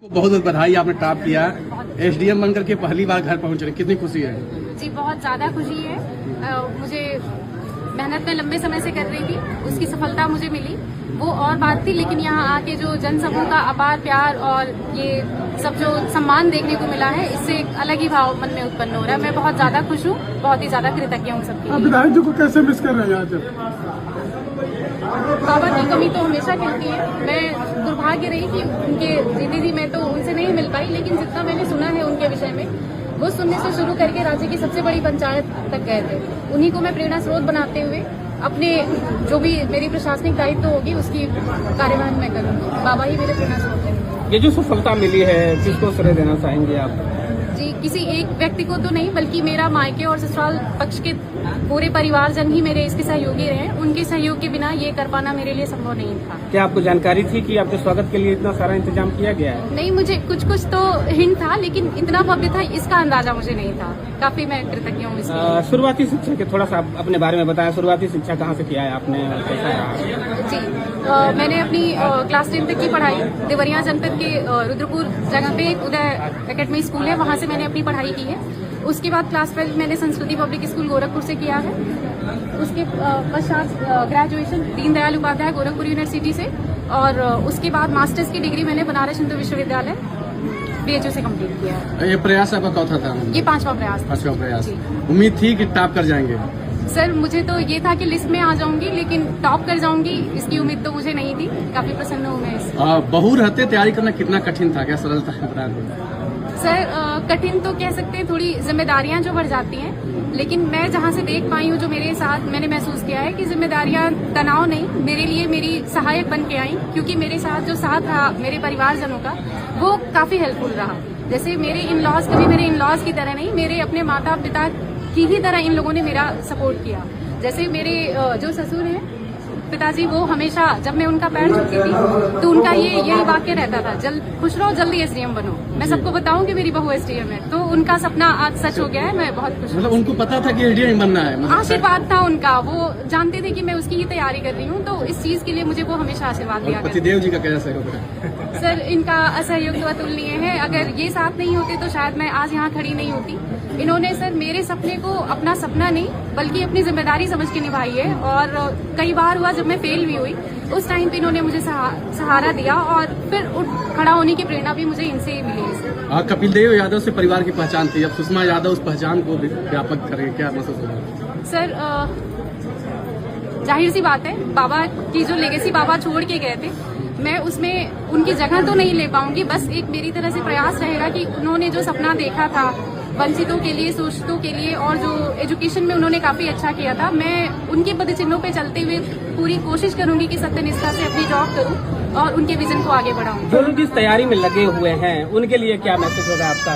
बहुत बहुत बधाई, आपने टॉप किया। एसडीएम बनकर के पहली बार घर पहुंच रहे, कितनी खुशी है? जी बहुत ज़्यादा खुशी है। मुझे मेहनत में लंबे समय से कर रही थी, उसकी सफलता मुझे मिली वो और बात थी, लेकिन यहाँ आके जो जन समूह का अपार प्यार और ये सब जो सम्मान देखने को मिला है, इससे एक अलग ही भाव मन में उत्पन्न हो रहा है। मैं बहुत ज़्यादा खुश हूँ, बहुत ही ज़्यादा कृतज्ञ हूँ सबकी। विधायक जी को कैसे मिस कर रहे हैं आज? बाबा की कमी तो हमेशा खलती है। मैं दुर्भाग्य रही कि उनके जीती थी, मैं तो उनसे नहीं मिल पाई, लेकिन जितना मैंने सुना है उनके विषय में, वो सुनने से शुरू करके राज्य की सबसे बड़ी पंचायत तक गए थे। उन्हीं को मैं प्रेरणा स्रोत बनाते हुए अपने जो भी मेरी प्रशासनिक दायित्व होगी उसकी कार्यवाही मैं करूँगी। बाबा ही मेरे प्रेरणा स्रोत हैं। ये जो सफलता मिली है, किसको श्रेय देना चाहेंगे आप? जी किसी एक व्यक्ति को तो नहीं, बल्कि मेरा मायके और ससुराल पक्ष के पूरे परिवारजन ही मेरे इसके सहयोगी रहे। उनके सहयोग के बिना ये कर पाना मेरे लिए संभव नहीं था। क्या आपको जानकारी थी कि आपके स्वागत के लिए इतना सारा इंतजाम किया गया है? नहीं, मुझे कुछ तो हिंट था, लेकिन इतना भव्य था इसका अंदाजा मुझे नहीं था। काफी मैं कृतज्ञ हूँ इसके। शुरुआती शिक्षा के थोड़ा सा अपने बारे में बताएं। शुरुआती शिक्षा कहाँ से किया है आपने, कैसा रहा? जी मैंने अपनी क्लास 10 तक की पढ़ाई देवरिया जनपद के रुद्रपुर जगह पे एक उदय एकेडमी स्कूल है, वहाँ से मैंने अपनी पढ़ाई की है। उसके बाद क्लास 12 मैंने संस्कृति पब्लिक स्कूल गोरखपुर से किया है। उसके पश्चात ग्रेजुएशन दीनदयाल उपाध्याय गोरखपुर यूनिवर्सिटी से, और उसके बाद मास्टर्स की डिग्री मैंने बनारस हिंदू विश्वविद्यालय BHU से कंप्लीट किया है। ये प्रयास आपका चौथा था? ये पांचवा प्रयास था। पांचवा प्रयास। उम्मीद थी कि टॉप कर जाएंगे? सर मुझे तो ये था कि लिस्ट में आ जाऊंगी, लेकिन टॉप कर जाऊंगी इसकी उम्मीद तो मुझे नहीं थी। काफी प्रसन्न हूँ मैं इससे। बहू रहते तैयारी करना कितना कठिन था, क्या सरल था? बता दो। सर कठिन तो कह सकते हैं, थोड़ी जिम्मेदारियां जो बढ़ जाती हैं, लेकिन मैं जहां से देख पाई हूँ, जो मेरे साथ मैंने महसूस किया है कि जिम्मेदारियां तनाव नहीं, मेरे लिए मेरी सहायक बन के आई, क्योंकि मेरे साथ जो साथ रहा मेरे परिवारजनों का, वो काफी हेल्पफुल रहा। जैसे मेरे इन लॉज कभी मेरे इन लॉज की तरह नहीं, मेरे अपने माता पिता की ही तरह इन लोगों ने मेरा सपोर्ट किया। जैसे मेरे जो ससुर हैं पिताजी, वो हमेशा जब मैं उनका पैर छूती थी तो उनका यही वाक्य रहता था, खुश रहो, जल्दी SDM बनो। मैं सबको बताऊं कि मेरी बहू SDM है, तो उनका सपना आज सच हो गया है। मैं बहुत खुश हूं। मतलब उनको पता था कि SDM बनना है? आशीर्वाद था उनका, वो जानते थे कि मैं उसकी ही तैयारी कर रही हूँ, तो इस चीज के लिए मुझे वो हमेशा आशीर्वाद दिया। पतिदेव जी का क्या सहयोग है? सर इनका असहयोग तो अतुलनीय है। अगर ये साथ नहीं होते तो शायद मैं आज यहाँ खड़ी नहीं होती। इन्होंने सर मेरे सपने को अपना सपना नहीं, बल्कि अपनी जिम्मेदारी समझ के निभाई है। और कई बार हुआ जब मैं फेल भी हुई, उस टाइम पे इन्होंने मुझे सहारा दिया, और फिर उठ खड़ा होने की प्रेरणा भी मुझे इनसे ही मिली। कपिल देव यादव से परिवार की पहचान थी, अब सुषमा यादव उस पहचान को व्यापक करेंगे, क्या महसूस होगा? सर जाहिर सी बात है, बाबा की जो लेगेसी बाबा छोड़ के गए थे, मैं उसमें उनकी जगह तो नहीं ले पाऊंगी। बस एक मेरी तरह से प्रयास रहेगा कि उन्होंने जो सपना देखा था वंचितों के लिए, शोषितों के लिए, और जो एजुकेशन में उन्होंने काफी अच्छा किया था, मैं उनके पदचिन्हों पे चलते हुए पूरी कोशिश करूंगी कि सत्यनिष्ठा से अपनी जॉब करूं और उनके विजन को आगे बढ़ाऊं। जो लोग इस तैयारी में लगे हुए हैं उनके लिए क्या मैसेज होगा आपका?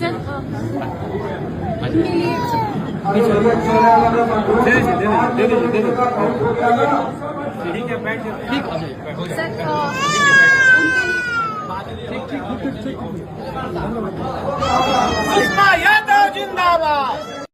सर उनके लिए सुषमा यादव जिंदाबाद।